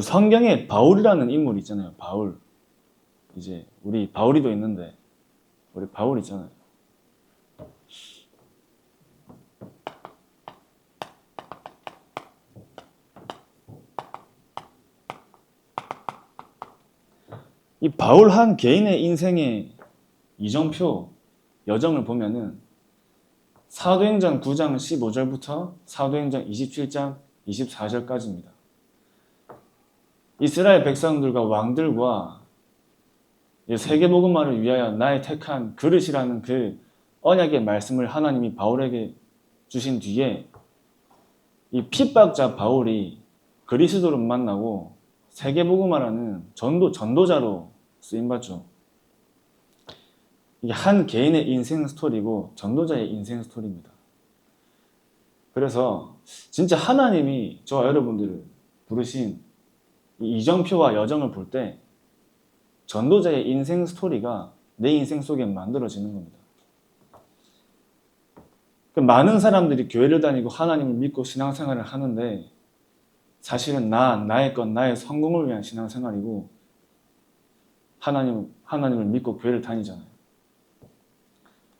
성경에 바울이라는 인물이 있잖아요. 바울. 이제 우리 바울이도 있는데 우리 바울 있잖아요. 이 바울 한 개인의 인생의 이정표 여정을 보면은 사도행전 9장 15절부터 사도행전 27장 24절까지입니다. 이스라엘 백성들과 왕들과 세계복음화를 위하여 나의 택한 그릇이라는 그 언약의 말씀을 하나님이 바울에게 주신 뒤에 이 핍박자 바울이 그리스도를 만나고 세계복음화라는 전도자로 쓰임받죠. 이게 한 개인의 인생 스토리고 전도자의 인생 스토리입니다. 그래서 진짜 하나님이 저와 여러분들을 부르신 이 이정표와 여정을 볼 때 전도자의 인생 스토리가 내 인생 속에 만들어지는 겁니다. 많은 사람들이 교회를 다니고 하나님을 믿고 신앙생활을 하는데 사실은 나의 것, 나의 성공을 위한 신앙생활이고 하나님을 믿고 교회를 다니잖아요.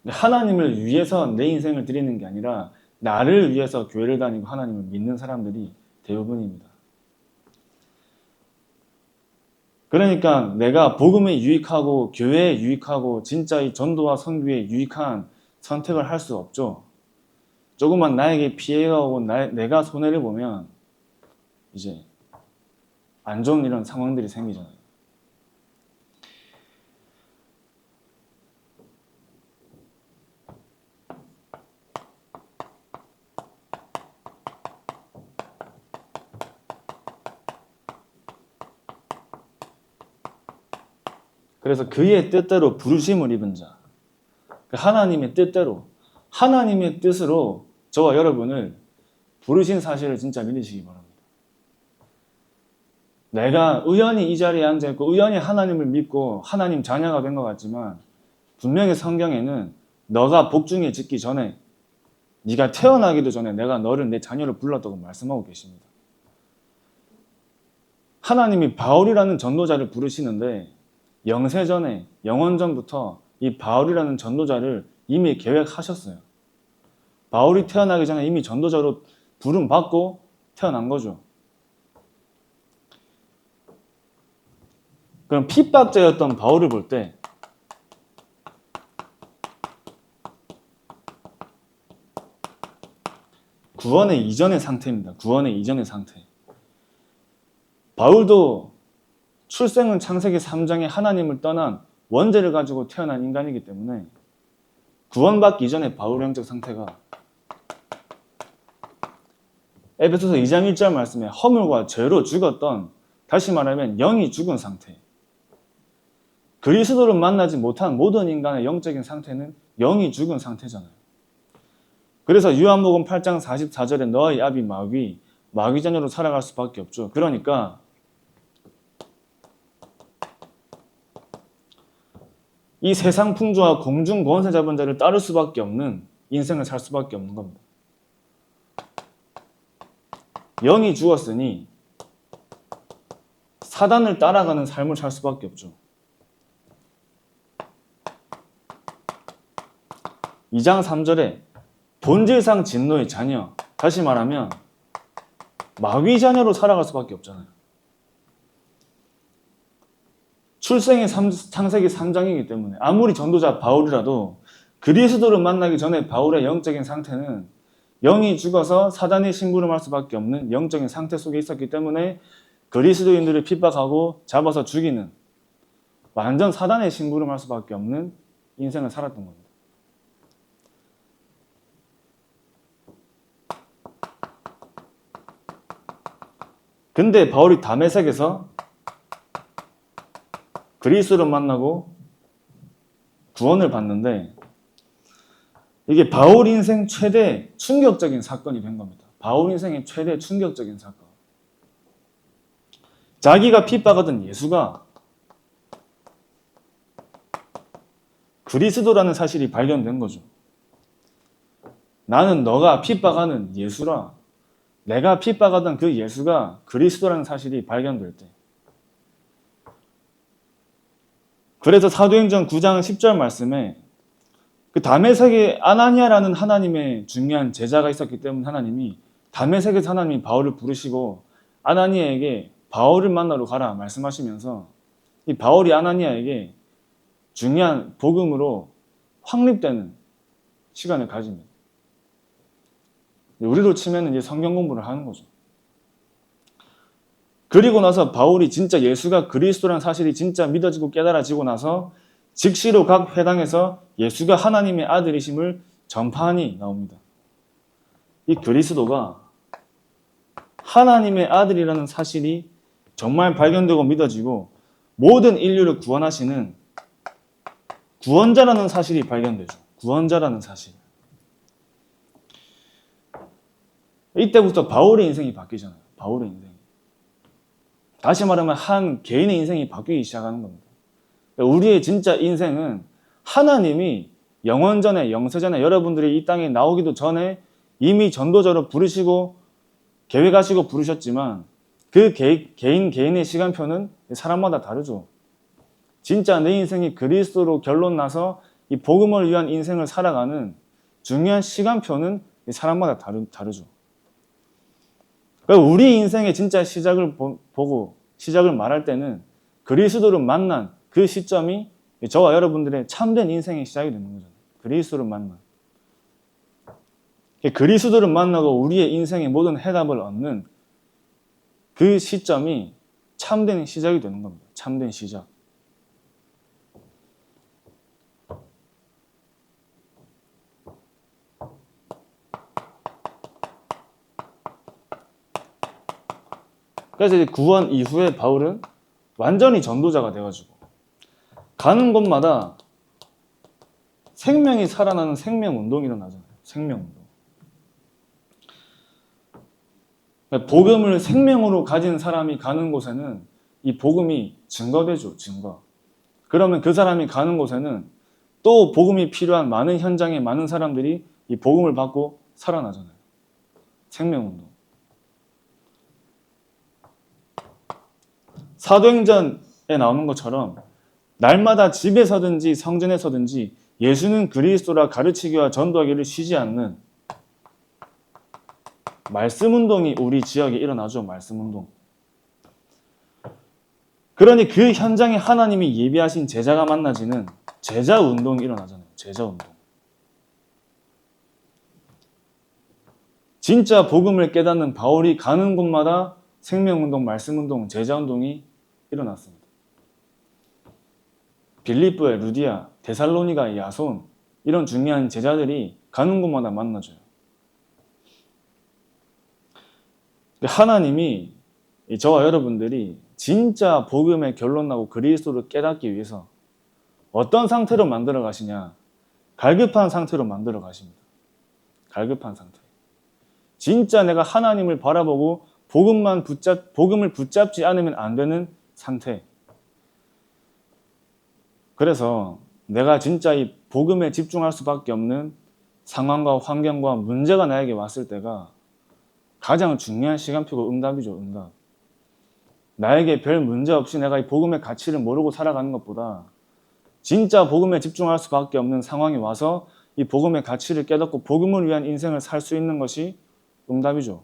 하나님을 위해서 내 인생을 드리는 게 아니라 나를 위해서 교회를 다니고 하나님을 믿는 사람들이 대부분입니다. 그러니까 내가 복음에 유익하고 교회에 유익하고 진짜 이 전도와 선교에 유익한 선택을 할 수 없죠. 조금만 나에게 피해가 오고 내가 손해를 보면 이제 안 좋은 이런 상황들이 생기잖아요. 그래서 그의 뜻대로 부르심을 입은 자, 하나님의 뜻대로, 하나님의 뜻으로 저와 여러분을 부르신 사실을 진짜 믿으시기 바랍니다. 내가 우연히 이 자리에 앉아있고 우연히 하나님을 믿고 하나님 자녀가 된 것 같지만 분명히 성경에는 너가 복중에 짓기 전에 네가 태어나기도 전에 내가 너를 내 자녀로 불렀다고 말씀하고 계십니다. 하나님이 바울이라는 전도자를 부르시는데 영세전에 영원전부터 이 바울이라는 전도자를 이미 계획하셨어요. 바울이 태어나기 전에 이미 전도자로 부름 받고 태어난 거죠. 그럼 핍박자였던 바울을 볼 때 구원의 이전의 상태입니다. 구원의 이전의 상태. 바울도 출생은 창세기 3장에 하나님을 떠난 원죄를 가지고 태어난 인간이기 때문에 구원받기 이전의 바울의 영적 상태가 에베소서 2장 1절 말씀에 허물과 죄로 죽었던, 다시 말하면 영이 죽은 상태. 그리스도를 만나지 못한 모든 인간의 영적인 상태는 영이 죽은 상태잖아요. 그래서 요한복음 8장 44절에 너의 아비 마귀 자녀로 살아갈 수밖에 없죠. 그러니까 이 세상 풍조와 공중 권세 잡은 자를 따를 수밖에 없는 인생을 살 수밖에 없는 겁니다. 영이 죽었으니 사단을 따라가는 삶을 살 수밖에 없죠. 2장 3절에 본질상 진노의 자녀, 다시 말하면 마귀 자녀로 살아갈 수밖에 없잖아요. 출생이 창세기 3장이기 때문에 아무리 전도자 바울이라도 그리스도를 만나기 전에 바울의 영적인 상태는 영이 죽어서 사단의 심부름할 수밖에 없는 영적인 상태 속에 있었기 때문에 그리스도인들을 핍박하고 잡아서 죽이는 완전 사단의 심부름할 수밖에 없는 인생을 살았던 겁니다. 근데 바울이 다메섹에서 그리스도를 만나고 구원을 받는데 이게 바울 인생 최대 충격적인 사건이 된 겁니다. 바울 인생의 최대 충격적인 사건. 자기가 핍박하던 예수가 그리스도라는 사실이 발견된 거죠. 나는 너가 핍박하는 예수라. 내가 핍박하던 그 예수가 그리스도라는 사실이 발견될 때. 그래서 사도행전 9장 10절 말씀에 그 다메섹에 아나니아라는 하나님의 중요한 제자가 있었기 때문에 하나님이 다메섹에서 하나님이 바울을 부르시고 아나니아에게 바울을 만나러 가라 말씀하시면서 이 바울이 아나니아에게 중요한 복음으로 확립되는 시간을 가집니다. 우리로 치면 이제 성경 공부를 하는 거죠. 그리고 나서 바울이 진짜 예수가 그리스도라는 사실이 진짜 믿어지고 깨달아지고 나서 즉시로 각 회당에서 예수가 하나님의 아들이심을 전파하니 나옵니다. 이 그리스도가 하나님의 아들이라는 사실이 정말 발견되고 믿어지고 모든 인류를 구원하시는 구원자라는 사실이 발견되죠. 구원자라는 사실. 이때부터 바울의 인생이 바뀌잖아요. 바울의 인생이. 다시 말하면 한 개인의 인생이 바뀌기 시작하는 겁니다. 우리의 진짜 인생은 하나님이 영원전에 영세전에 여러분들이 이 땅에 나오기도 전에 이미 전도자로 부르시고 계획하시고 부르셨지만 그 개인의 시간표는 사람마다 다르죠. 진짜 내 인생이 그리스도로 결론 나서 이 복음을 위한 인생을 살아가는 중요한 시간표는 사람마다 다르죠. 그러니까 우리 인생의 진짜 시작을 보고 시작을 말할 때는 그리스도를 만난 그 시점이 저와 여러분들의 참된 인생의 시작이 되는 거죠. 그리스도를 만난. 그리스도를 만나고 우리의 인생의 모든 해답을 얻는 그 시점이 참된 시작이 되는 겁니다. 참된 시작. 그래서 이제 구원 이후에 바울은 완전히 전도자가 돼가지고 가는 곳마다 생명이 살아나는 생명운동이 일어나잖아요. 생명운동. 복음을 생명으로 가진 사람이 가는 곳에는 이 복음이 증거되죠. 증거. 그러면 그 사람이 가는 곳에는 또 복음이 필요한 많은 현장에 많은 사람들이 이 복음을 받고 살아나잖아요. 생명운동. 사도행전에 나오는 것처럼 날마다 집에서든지 성전에서든지 예수는 그리스도라 가르치기와 전도하기를 쉬지 않는 말씀운동이 우리 지역에 일어나죠. 말씀운동. 그러니 그 현장에 하나님이 예비하신 제자가 만나지는 제자운동이 일어나잖아요. 제자운동. 진짜 복음을 깨닫는 바울이 가는 곳마다 생명운동, 말씀운동, 제자운동이 일어났습니다. 빌립보의 루디아, 데살로니가의 야손 이런 중요한 제자들이 가는 곳마다 만나줘요. 하나님이 저와 여러분들이 진짜 복음의 결론 나고 그리스도를 깨닫기 위해서 어떤 상태로 만들어 가시냐? 갈급한 상태로 만들어 가십니다. 갈급한 상태. 진짜 내가 하나님을 바라보고 복음을 붙잡지 않으면 안 되는 상태. 그래서 내가 진짜 이 복음에 집중할 수밖에 없는 상황과 환경과 문제가 나에게 왔을 때가 가장 중요한 시간표고 응답이죠. 응답. 나에게 별 문제 없이 내가 이 복음의 가치를 모르고 살아가는 것보다 진짜 복음에 집중할 수밖에 없는 상황이 와서 이 복음의 가치를 깨닫고 복음을 위한 인생을 살 수 있는 것이 응답이죠.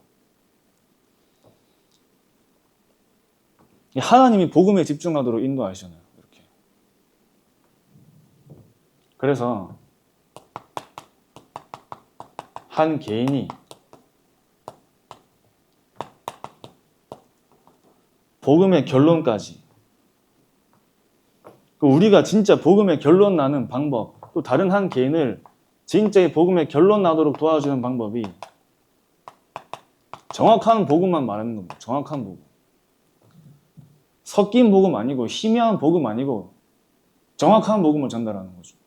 하나님이 복음에 집중하도록 인도하시잖아요. 이렇게. 그래서 한 개인이 복음의 결론까지 우리가 진짜 복음의 결론 나는 방법 또 다른 한 개인을 진짜 이 복음의 결론 나도록 도와주는 방법이 정확한 복음만 말하는 겁니다. 정확한 복음. 섞인 복음 아니고 희미한 복음 아니고 정확한 복음을 전달하는 거죠.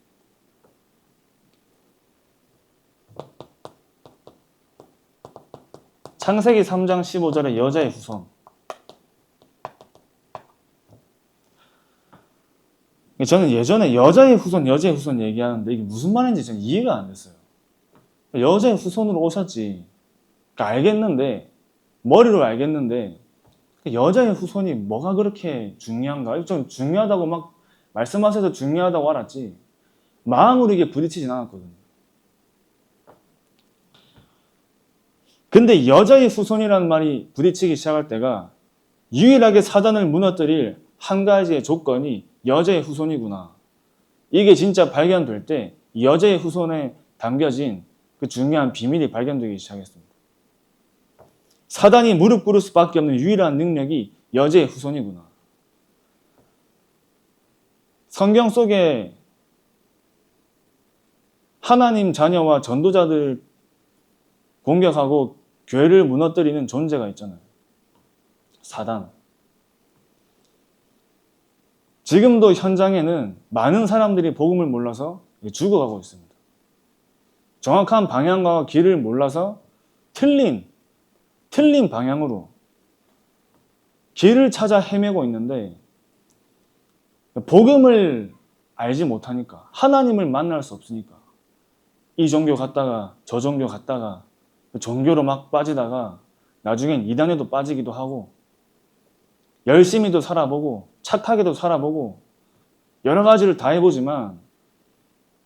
창세기 3장 15절의 여자의 후손. 저는 예전에 여자의 후손 얘기하는데 이게 무슨 말인지 저는 이해가 안 됐어요. 여자의 후손으로 오셨지. 그러니까 알겠는데 머리로 알겠는데 여자의 후손이 뭐가 그렇게 중요한가? 좀 중요하다고 막 말씀하셔서 중요하다고 알았지 마음으로 이게 부딪히진 않았거든요. 근데 여자의 후손이라는 말이 부딪히기 시작할 때가 유일하게 사단을 무너뜨릴 한 가지의 조건이 여자의 후손이구나. 이게 진짜 발견될 때 여자의 후손에 담겨진 그 중요한 비밀이 발견되기 시작했습니다. 사단이 무릎 꿇을 수밖에 없는 유일한 능력이 여자의 후손이구나. 성경 속에 하나님 자녀와 전도자들 공격하고 교회를 무너뜨리는 존재가 있잖아요. 사단. 지금도 현장에는 많은 사람들이 복음을 몰라서 죽어가고 있습니다. 정확한 방향과 길을 몰라서 틀린 방향으로 길을 찾아 헤매고 있는데 복음을 알지 못하니까 하나님을 만날 수 없으니까 이 종교 갔다가 저 종교 갔다가 종교로 막 빠지다가 나중엔 이단에도 빠지기도 하고 열심히도 살아보고 착하게도 살아보고 여러 가지를 다 해보지만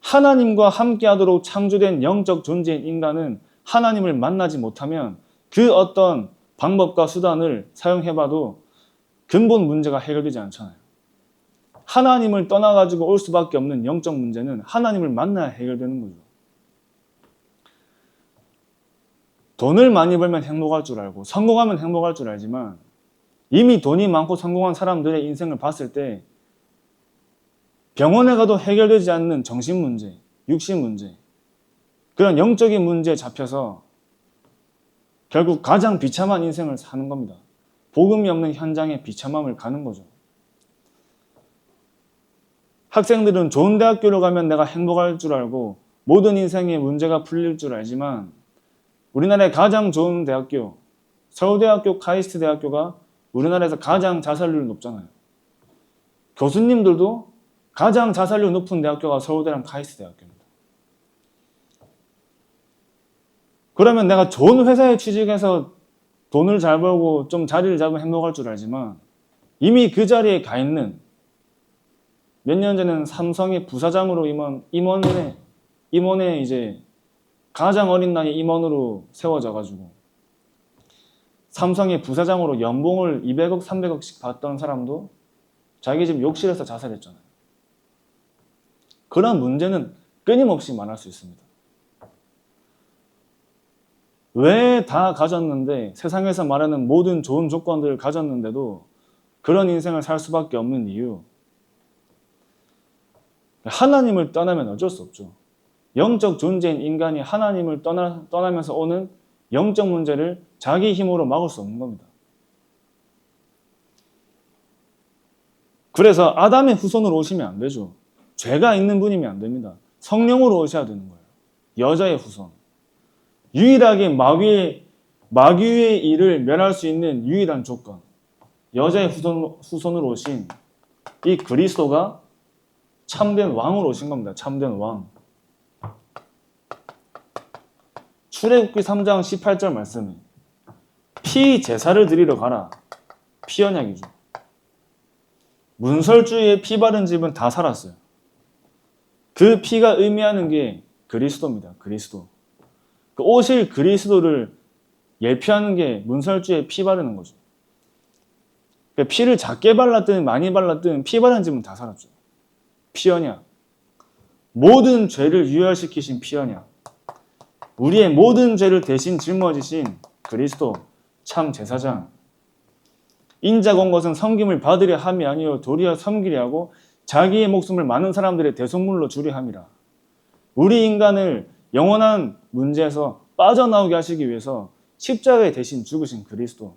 하나님과 함께하도록 창조된 영적 존재인 인간은 하나님을 만나지 못하면 그 어떤 방법과 수단을 사용해봐도 근본 문제가 해결되지 않잖아요. 하나님을 떠나가지고 올 수밖에 없는 영적 문제는 하나님을 만나야 해결되는 거죠. 돈을 많이 벌면 행복할 줄 알고 성공하면 행복할 줄 알지만 이미 돈이 많고 성공한 사람들의 인생을 봤을 때 병원에 가도 해결되지 않는 정신 문제, 육신 문제, 그런 영적인 문제에 잡혀서 결국 가장 비참한 인생을 사는 겁니다. 복음이 없는 현장에 비참함을 가는 거죠. 학생들은 좋은 대학교로 가면 내가 행복할 줄 알고 모든 인생의 문제가 풀릴 줄 알지만 우리나라의 가장 좋은 대학교, 서울대학교, 카이스트대학교가 우리나라에서 가장 자살률이 높잖아요. 교수님들도 가장 자살률 높은 대학교가 서울대랑 카이스트대학교입니다. 그러면 내가 좋은 회사에 취직해서 돈을 잘 벌고 좀 자리를 잡으면 행복할 줄 알지만 이미 그 자리에 가 있는 몇 년 전에는 삼성의 부사장으로 임원에 이제 가장 어린 나이에 임원으로 세워져가지고 삼성의 부사장으로 연봉을 200억, 300억씩 받던 사람도 자기 집 욕실에서 자살했잖아요. 그런 문제는 끊임없이 만날 수 있습니다. 왜 다 가졌는데 세상에서 말하는 모든 좋은 조건들을 가졌는데도 그런 인생을 살 수밖에 없는 이유, 하나님을 떠나면 어쩔 수 없죠. 영적 존재인 인간이 하나님을 떠나면서 오는 영적 문제를 자기 힘으로 막을 수 없는 겁니다. 그래서 아담의 후손으로 오시면 안 되죠. 죄가 있는 분이면 안 됩니다. 성령으로 오셔야 되는 거예요. 여자의 후손. 유일하게 마귀의 일을 멸할 수 있는 유일한 조건. 여자의 후손으로 오신 이 그리스도가 참된 왕으로 오신 겁니다. 참된 왕. 출애굽기 3장 18절 말씀이 피 제사를 드리러 가라. 피 언약이죠. 문설주의에 피 바른 집은 다 살았어요. 그 피가 의미하는 게 그리스도입니다. 그리스도. 그 오실 그리스도를 예표하는 게 문설주의에 피 바르는 거죠. 그러니까 피를 작게 발랐든 많이 발랐든 피 바른 집은 다 살았죠. 피 언약. 모든 죄를 유혈시키신 피 언약. 우리의 모든 죄를 대신 짊어지신 그리스도 참 제사장. 인자가 온 것은 섬김을 받으려 함이 아니요 도리어 섬기려 하고 자기의 목숨을 많은 사람들의 대속물로 주려 함이라. 우리 인간을 영원한 문제에서 빠져나오게 하시기 위해서 십자가에 대신 죽으신 그리스도.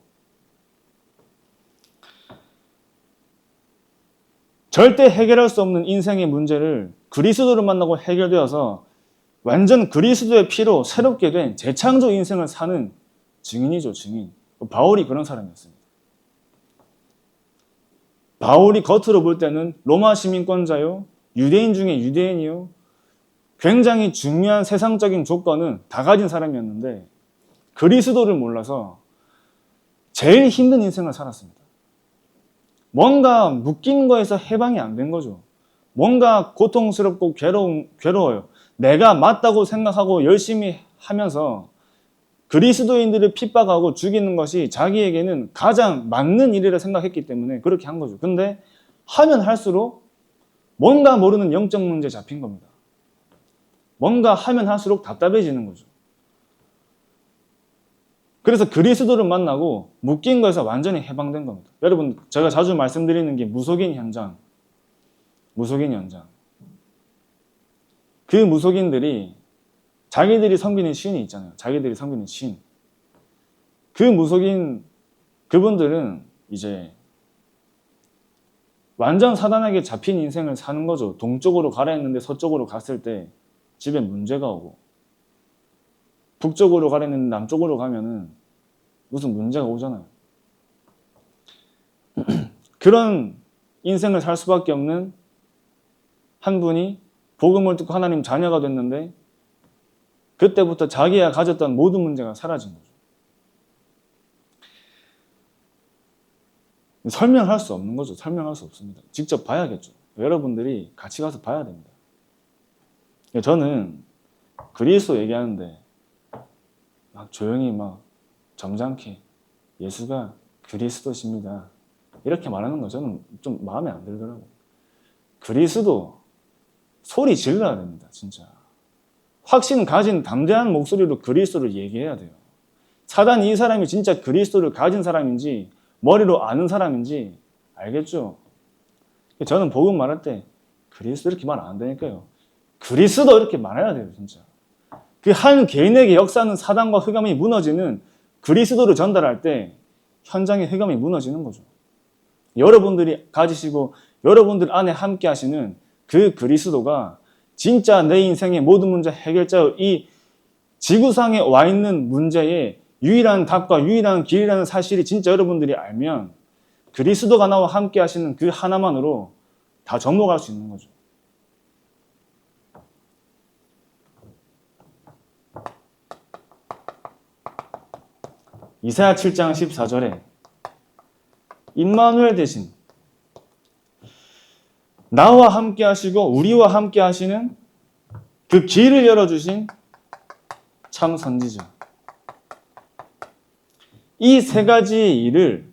절대 해결할 수 없는 인생의 문제를 그리스도를 만나고 해결되어서 완전 그리스도의 피로 새롭게 된 재창조 인생을 사는 증인이죠, 증인. 바울이 그런 사람이었습니다. 바울이 겉으로 볼 때는 로마 시민권자요, 유대인 중에 유대인이요, 굉장히 중요한 세상적인 조건은 다 가진 사람이었는데 그리스도를 몰라서 제일 힘든 인생을 살았습니다. 뭔가 묶인 거에서 해방이 안 된 거죠. 뭔가 고통스럽고 괴로워요. 내가 맞다고 생각하고 열심히 하면서 그리스도인들을 핍박하고 죽이는 것이 자기에게는 가장 맞는 일이라 생각했기 때문에 그렇게 한 거죠. 근데 하면 할수록 뭔가 모르는 영적 문제에 잡힌 겁니다. 뭔가 하면 할수록 답답해지는 거죠. 그래서 그리스도를 만나고 묶인 거에서 완전히 해방된 겁니다. 여러분, 제가 자주 말씀드리는 게 무속인 현장. 무속인 현장. 그 무속인들이 자기들이 섬기는 신이 있잖아요. 자기들이 섬기는 신. 그 무속인 그분들은 이제 완전 사단에게 잡힌 인생을 사는 거죠. 동쪽으로 가라 했는데 서쪽으로 갔을 때 집에 문제가 오고, 북쪽으로 가라 했는데 남쪽으로 가면은 무슨 문제가 오잖아요. 그런 인생을 살 수밖에 없는 한 분이 복음을 듣고 하나님 자녀가 됐는데 그때부터 자기가 가졌던 모든 문제가 사라진 거죠. 설명할 수 없는 거죠. 설명할 수 없습니다. 직접 봐야겠죠. 여러분들이 같이 가서 봐야 됩니다. 저는 그리스도 얘기하는데 막 조용히 막 점잖게 예수가 그리스도십니다. 이렇게 말하는 거 저는 좀 마음에 안 들더라고요. 그리스도 소리 질러야 됩니다. 진짜. 확신 가진 담대한 목소리로 그리스도를 얘기해야 돼요. 사단이 이 사람이 진짜 그리스도를 가진 사람인지 머리로 아는 사람인지 알겠죠? 저는 복음 말할 때 그리스도 이렇게 말 안 한다니까요. 그리스도 이렇게 말해야 돼요. 진짜. 그 한 개인에게 역사하는 사단과 흑암이 무너지는 그리스도를 전달할 때 현장의 흑암이 무너지는 거죠. 여러분들이 가지시고 여러분들 안에 함께 하시는 그 그리스도가 진짜 내 인생의 모든 문제 해결자로 이 지구상에 와 있는 문제의 유일한 답과 유일한 길이라는 사실이 진짜 여러분들이 알면 그리스도가 나와 함께 하시는 그 하나만으로 다 접목할 수 있는 거죠. 이사야 7장 14절에 임마누엘 대신 나와 함께 하시고 우리와 함께 하시는 그 길을 열어주신 참 선지자. 이 세 가지 일을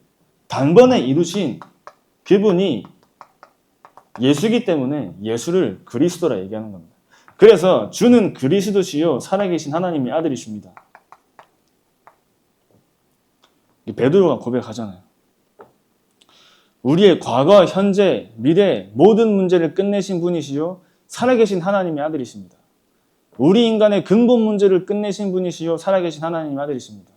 단번에 이루신 그분이 예수이기 때문에 예수를 그리스도라 얘기하는 겁니다. 그래서 주는 그리스도시요 살아계신 하나님의 아들이십니다. 베드로가 고백하잖아요. 우리의 과거, 현재, 미래 모든 문제를 끝내신 분이시요 살아계신 하나님의 아들이십니다. 우리 인간의 근본 문제를 끝내신 분이시요 살아계신 하나님의 아들이십니다.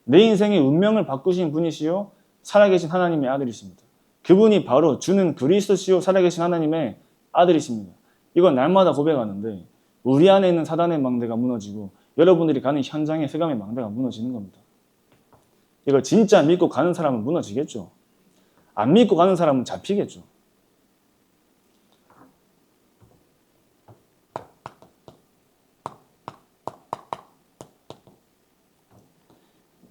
내 인생의 운명을 바꾸신 분이시요 살아계신 하나님의 아들이십니다. 그분이 바로 주는 그리스도시요 살아계신 하나님의 아들이십니다. 이건 날마다 고백하는데 우리 안에 있는 사단의 망대가 무너지고 여러분들이 가는 현장의 흑암의 망대가 무너지는 겁니다. 이걸 진짜 믿고 가는 사람은 무너지겠죠. 안 믿고 가는 사람은 잡히겠죠.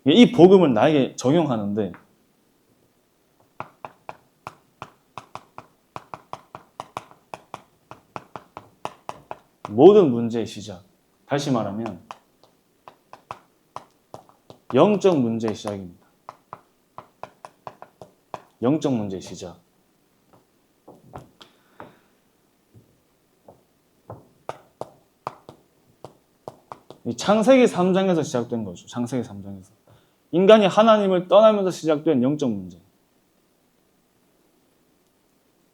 이 복음을 나에게 적용하는데 모든 문제의 시작, 다시 말하면 영적 문제의 시작입니다. 영적 문제의 시작. 창세기 3장에서 시작된 거죠. 창세기 3장에서. 인간이 하나님을 떠나면서 시작된 영적 문제.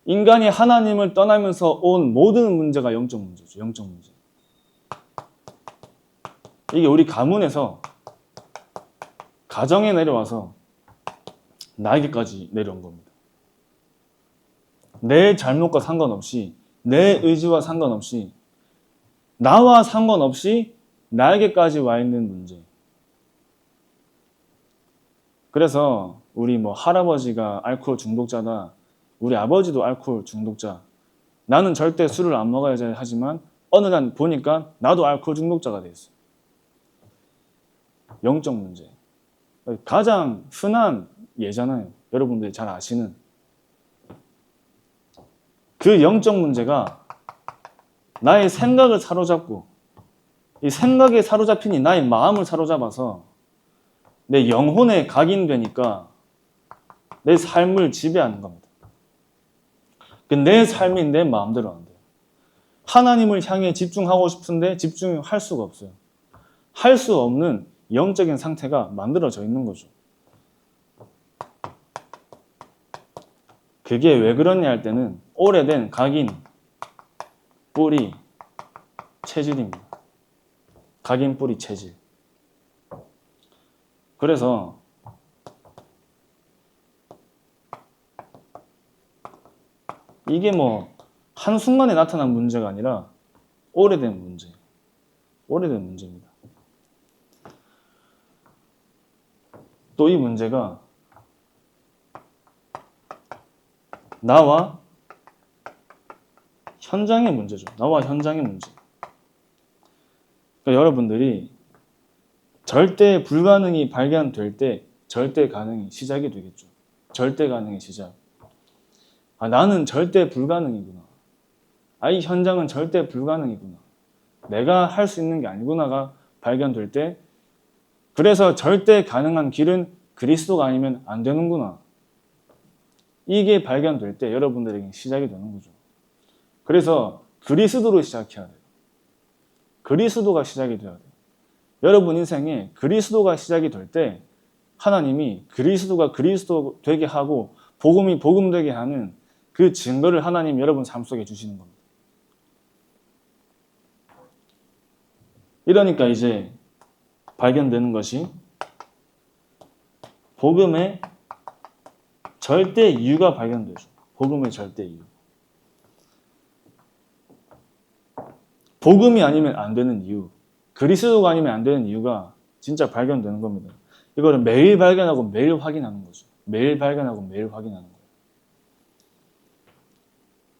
인간이 하나님을 떠나면서 온 모든 문제가 영적 문제죠. 영적 문제. 이게 우리 가문에서 가정에 내려와서 나에게까지 내려온 겁니다. 내 잘못과 상관없이, 내 의지와 상관없이, 나와 상관없이 나에게까지 와 있는 문제. 그래서 우리 할아버지가 알코올 중독자다. 우리 아버지도 알코올 중독자. 나는 절대 술을 안 먹어야 하지만 어느 날 보니까 나도 알코올 중독자가 됐어요. 영적 문제. 가장 흔한 예잖아요. 여러분들이 잘 아시는. 그 영적 문제가 나의 생각을 사로잡고 이 생각에 사로잡히니 나의 마음을 사로잡아서 내 영혼에 각인되니까 내 삶을 지배하는 겁니다. 내 삶이 내 마음대로 안 돼요. 하나님을 향해 집중하고 싶은데 집중할 수가 없어요. 할 수 없는 영적인 상태가 만들어져 있는 거죠. 그게 왜 그러냐 할 때는 오래된 각인, 뿌리, 체질입니다. 각인, 뿌리, 체질. 그래서 이게 뭐 한순간에 나타난 문제가 아니라 오래된 문제. 오래된 문제입니다. 또 이 문제가 나와 현장의 문제죠. 나와 현장의 문제. 그러니까 여러분들이 절대 불가능이 발견될 때 절대 가능이 시작이 되겠죠. 절대 가능의 시작. 아, 나는 절대 불가능이구나. 아, 이 현장은 절대 불가능이구나. 내가 할 수 있는 게 아니구나가 발견될 때, 그래서 절대 가능한 길은 그리스도가 아니면 안 되는구나. 이게 발견될 때 여러분들에게 시작이 되는 거죠. 그래서 그리스도로 시작해야 돼요. 그리스도가 시작이 돼야 돼요. 여러분 인생에 그리스도가 시작이 될 때 하나님이 그리스도가 그리스도 되게 하고 복음이 복음 되게 하는 그 증거를 하나님 여러분 삶 속에 주시는 겁니다. 이러니까 이제 발견되는 것이 복음의 절대 이유가 발견되죠. 복음의 절대 이유. 복음이 아니면 안 되는 이유, 그리스도가 아니면 안 되는 이유가 진짜 발견되는 겁니다. 이거를 매일 발견하고 매일 확인하는 거죠. 매일 발견하고 매일 확인하는 거예요.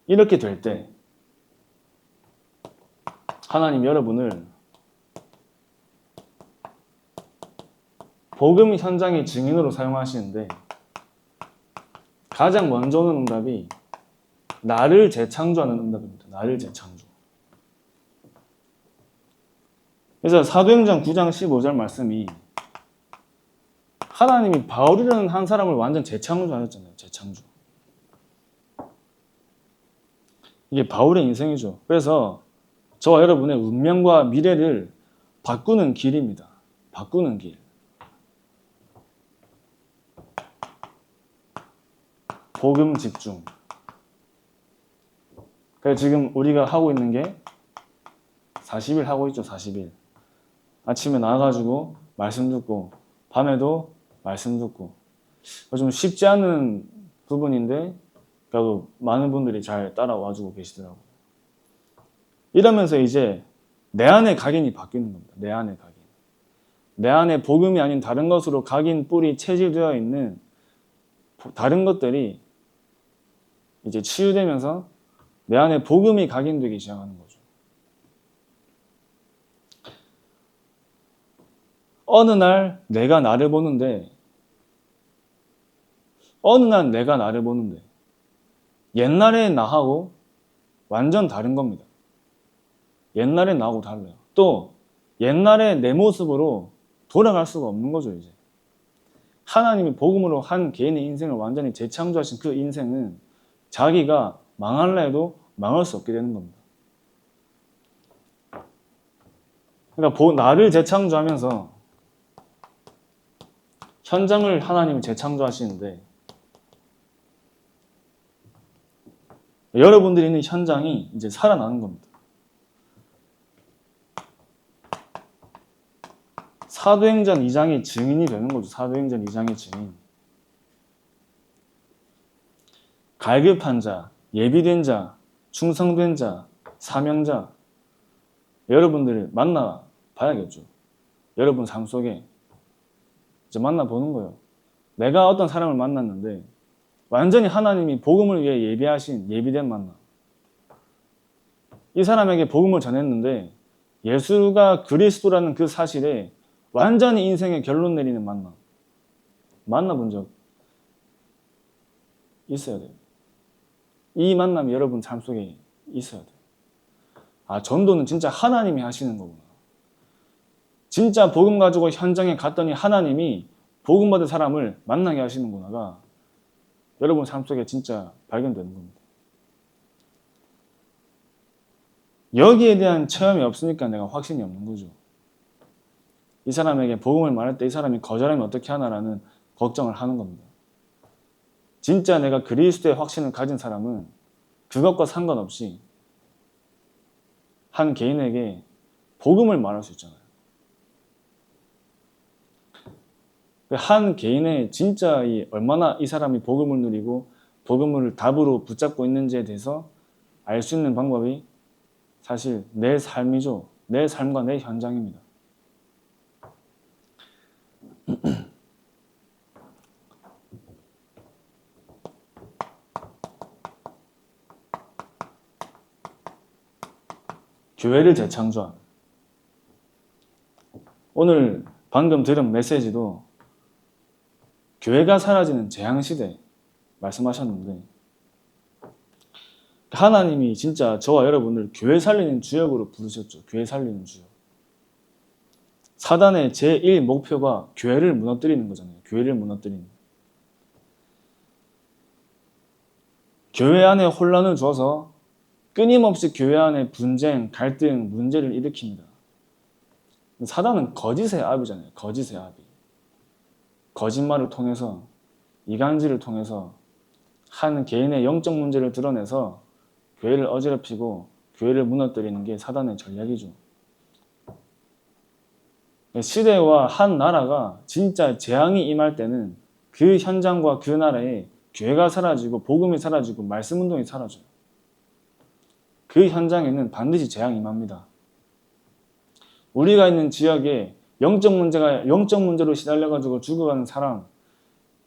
이렇게 될 때 하나님 여러분을 복음 현장의 증인으로 사용하시는데 가장 먼저 오는 응답이 나를 재창조하는 응답입니다. 나를 재창조. 그래서 사도행전 9장 15절 말씀이 하나님이 바울이라는 한 사람을 완전 재창조하셨잖아요. 재창조. 이게 바울의 인생이죠. 그래서 저와 여러분의 운명과 미래를 바꾸는 길입니다. 바꾸는 길. 복음 집중. 그래서 지금 우리가 하고 있는 게 40일 하고 있죠. 40일. 아침에 나와가지고 말씀 듣고 밤에도 말씀 듣고 좀 쉽지 않은 부분인데 그래도 많은 분들이 잘 따라와주고 계시더라고요. 이러면서 이제 내 안에 각인이 바뀌는 겁니다. 내 안에 각인. 내 안에 복음이 아닌 다른 것으로 각인, 뿌리, 체질되어 있는 다른 것들이 이제 치유되면서 내 안에 복음이 각인되기 시작하는 거죠. 어느 날 내가 나를 보는데 옛날의 나하고 완전 다른 겁니다. 옛날의 나하고 달라요. 또 옛날의 내 모습으로 돌아갈 수가 없는 거죠. 이제 하나님이 복음으로 한 개인의 인생을 완전히 재창조하신 그 인생은 자기가 망할라 해도 망할 수 없게 되는 겁니다. 그러니까 나를 재창조하면서 현장을 하나님이 재창조하시는데 여러분들이 있는 현장이 이제 살아나는 겁니다. 사도행전 2장의 증인이 되는 거죠. 사도행전 2장의 증인. 갈급한 자, 예비된 자, 충성된 자, 사명자 여러분들을 만나 봐야겠죠. 여러분 삶 속에 이제 만나보는 거예요. 내가 어떤 사람을 만났는데 완전히 하나님이 복음을 위해 예비하신 예비된 만남. 이 사람에게 복음을 전했는데 예수가 그리스도라는 그 사실에 완전히 인생의 결론 내리는 만남. 만나본 적 있어야 돼요. 이 만남이 여러분 삶 속에 있어야 돼요. 아, 전도는 진짜 하나님이 하시는 거구나. 진짜 복음 가지고 현장에 갔더니 하나님이 복음 받은 사람을 만나게 하시는구나가 여러분 삶 속에 진짜 발견되는 겁니다. 여기에 대한 체험이 없으니까 내가 확신이 없는 거죠. 이 사람에게 복음을 말할 때 이 사람이 거절하면 어떻게 하나라는 걱정을 하는 겁니다. 진짜 내가 그리스도의 확신을 가진 사람은 그것과 상관없이 한 개인에게 복음을 말할 수 있잖아요. 한 개인의 진짜 얼마나 이 사람이 복음을 누리고 복음을 답으로 붙잡고 있는지에 대해서 알 수 있는 방법이 사실 내 삶이죠. 내 삶과 내 현장입니다. 교회를 재창조한. 오늘 방금 들은 메시지도 교회가 사라지는 재앙시대 말씀하셨는데 하나님이 진짜 저와 여러분을 교회 살리는 주역으로 부르셨죠. 교회 살리는 주역. 사단의 제1 목표가 교회를 무너뜨리는 거잖아요. 교회를 무너뜨리는. 교회 안에 혼란을 줘서 끊임없이 교회 안에 분쟁, 갈등, 문제를 일으킵니다. 사단은 거짓의 아비잖아요. 거짓의 아비. 거짓말을 통해서, 이간질을 통해서 한 개인의 영적 문제를 드러내서 교회를 어지럽히고 교회를 무너뜨리는 게 사단의 전략이죠. 시대와 한 나라가 진짜 재앙이 임할 때는 그 현장과 그 나라에 교회가 사라지고 복음이 사라지고 말씀운동이 사라져요. 그 현장에는 반드시 재앙이 임합니다. 우리가 있는 지역에 영적 문제로 시달려가지고 죽어가는 사람,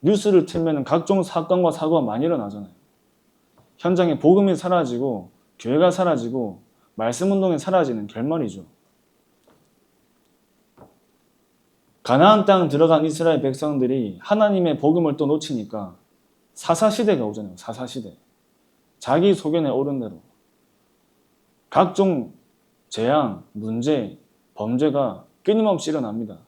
뉴스를 틀면 각종 사건과 사고가 많이 일어나잖아요. 현장에 복음이 사라지고 교회가 사라지고 말씀운동이 사라지는 결말이죠. 가나안 땅 들어간 이스라엘 백성들이 하나님의 복음을 또 놓치니까 사사시대가 오잖아요. 사사시대. 자기 소견에 옳은 대로 각종 재앙, 문제, 범죄가 끊임없이 일어납니다.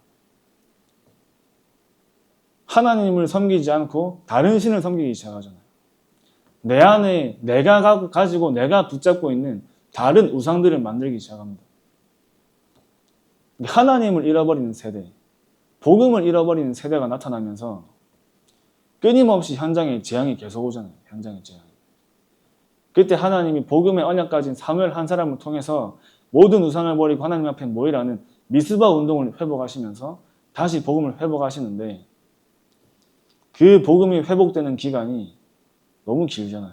하나님을 섬기지 않고 다른 신을 섬기기 시작하잖아요. 내 안에 내가 가지고 내가 붙잡고 있는 다른 우상들을 만들기 시작합니다. 하나님을 잃어버리는 세대, 복음을 잃어버리는 세대가 나타나면서 끊임없이 현장에 재앙이 계속 오잖아요. 현장에 재앙이. 그때 하나님이 복음의 언약 가진 사무엘 한 사람을 통해서 모든 우상을 버리고 하나님 앞에 모이라는 미스바 운동을 회복하시면서 다시 복음을 회복하시는데 그 복음이 회복되는 기간이 너무 길잖아요.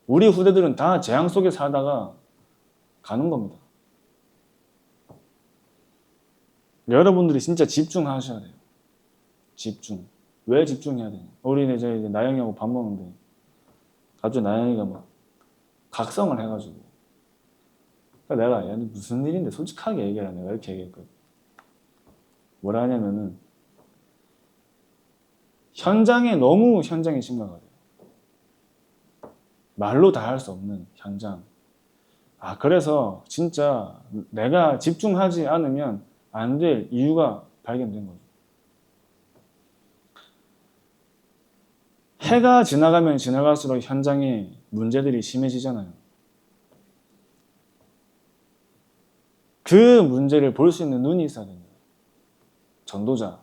우리 후대들은 다 재앙 속에 살다가 가는 겁니다. 여러분들이 진짜 집중하셔야 돼요. 집중. 왜 집중해야 되냐? 우리 이제 나영이하고 밥 먹는데 갑자기 나영이가 막 각성을 해가지고 내가 야, 무슨 일인데 솔직하게 얘기하라 내가 이렇게 얘기했거든. 뭐라 하냐면은 너무 현장이 심각하대요. 말로 다 할 수 없는 현장. 그래서 진짜 내가 집중하지 않으면 안 될 이유가 발견된 거죠. 해가 지나가면 지나갈수록 현장에 문제들이 심해지잖아요. 그 문제를 볼 수 있는 눈이 있어야 됩니다. 전도자.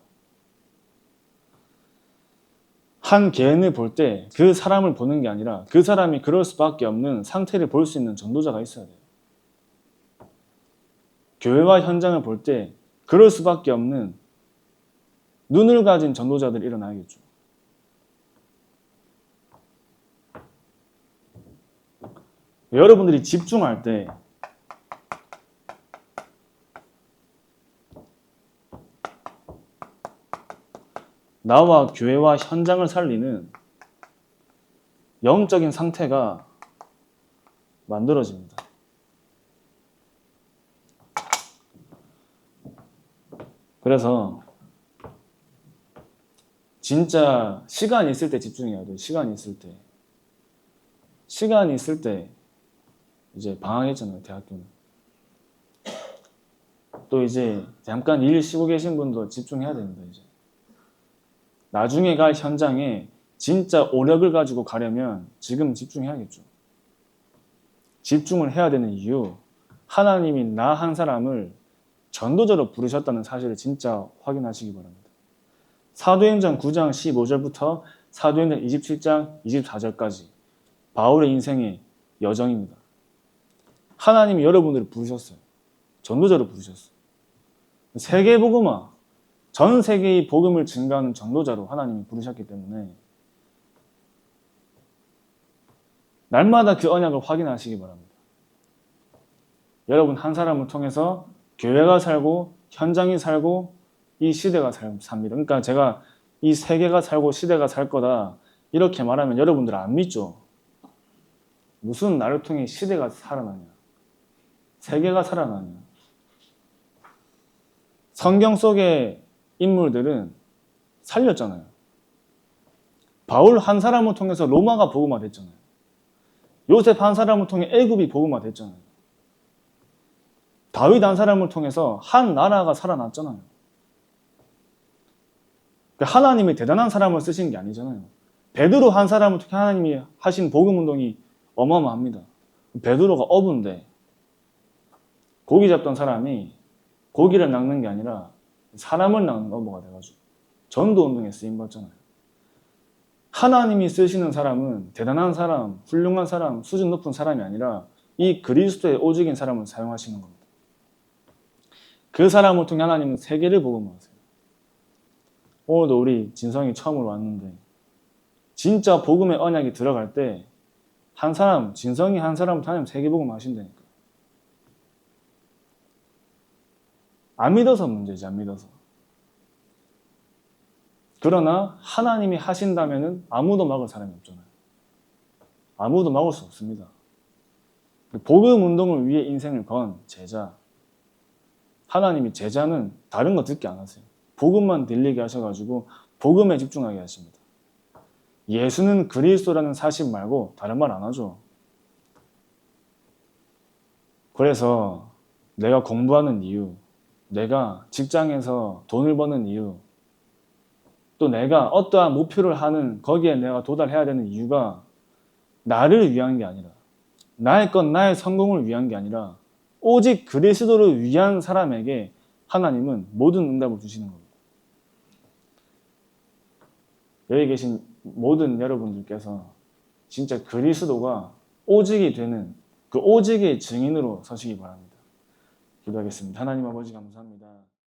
한 개인을 볼 때 그 사람을 보는 게 아니라 그 사람이 그럴 수밖에 없는 상태를 볼 수 있는 전도자가 있어야 돼요. 교회와 현장을 볼 때 그럴 수밖에 없는 눈을 가진 전도자들이 일어나겠죠. 여러분들이 집중할 때 나와 교회와 현장을 살리는 영적인 상태가 만들어집니다. 그래서 진짜 시간이 있을 때 집중해야 돼요. 시간이 있을 때. 시간이 있을 때 이제 방학했잖아요, 대학교는. 또 이제 잠깐 일 쉬고 계신 분도 집중해야 됩니다, 이제. 나중에 갈 현장에 진짜 오력을 가지고 가려면 지금 집중해야겠죠. 집중을 해야 되는 이유, 하나님이 나 한 사람을 전도자로 부르셨다는 사실을 진짜 확인하시기 바랍니다. 사도행전 9장 15절부터 사도행전 27장 24절까지 바울의 인생의 여정입니다. 하나님이 여러분들을 부르셨어요. 전도자로 부르셨어요. 세계복음화, 전 세계의 복음을 증가하는 전도자로 하나님이 부르셨기 때문에 날마다 그 언약을 확인하시기 바랍니다. 여러분 한 사람을 통해서 교회가 살고 현장이 살고 이 시대가 삽니다. 그러니까 제가 이 세계가 살고 시대가 살 거다 이렇게 말하면 여러분들 안 믿죠. 무슨 나를 통해 시대가 살아나냐, 세계가 살아나냐. 성경 속의 인물들은 살렸잖아요. 바울 한 사람을 통해서 로마가 복음화됐잖아요. 요셉 한 사람을 통해 애굽이 복음화됐잖아요. 다윗 한 사람을 통해서 한 나라가 살아났잖아요. 하나님이 대단한 사람을 쓰신 게 아니잖아요. 베드로 한 사람을 통해 하나님이 하신 복음 운동이 어마어마합니다. 베드로가 어부인데 고기 잡던 사람이 고기를 낚는 게 아니라 사람을 낚는 어부가 돼가지고 전도 운동에 쓰임 받잖아요. 하나님이 쓰시는 사람은 대단한 사람, 훌륭한 사람, 수준 높은 사람이 아니라 이 그리스도의 오직인 사람을 사용하시는 겁니다. 그 사람을 통해 하나님은 세계를 복음화하세요. 오늘도 우리 진성이 처음으로 왔는데 진짜 복음의 언약이 들어갈 때 한 사람, 진성이 한 사람을 하나님 세계 복음화하신다니까. 안 믿어서 문제지, 안 믿어서. 그러나 하나님이 하신다면은 아무도 막을 사람이 없잖아요. 아무도 막을 수 없습니다. 복음 운동을 위해 인생을 건 제자. 하나님이 제자는 다른 거 듣게 안 하세요. 복음만 들리게 하셔가지고 복음에 집중하게 하십니다. 예수는 그리스도라는 사실 말고 다른 말 안 하죠. 그래서 내가 공부하는 이유, 내가 직장에서 돈을 버는 이유, 또 내가 어떠한 목표를 하는 거기에 내가 도달해야 되는 이유가 나를 위한 게 아니라 나의 것, 나의 성공을 위한 게 아니라 오직 그리스도를 위한 사람에게 하나님은 모든 응답을 주시는 겁니다. 여기 계신 모든 여러분들께서 진짜 그리스도가 오직이 되는 그 오직의 증인으로 서시기 바랍니다. 기도하겠습니다. 하나님 아버지 감사합니다.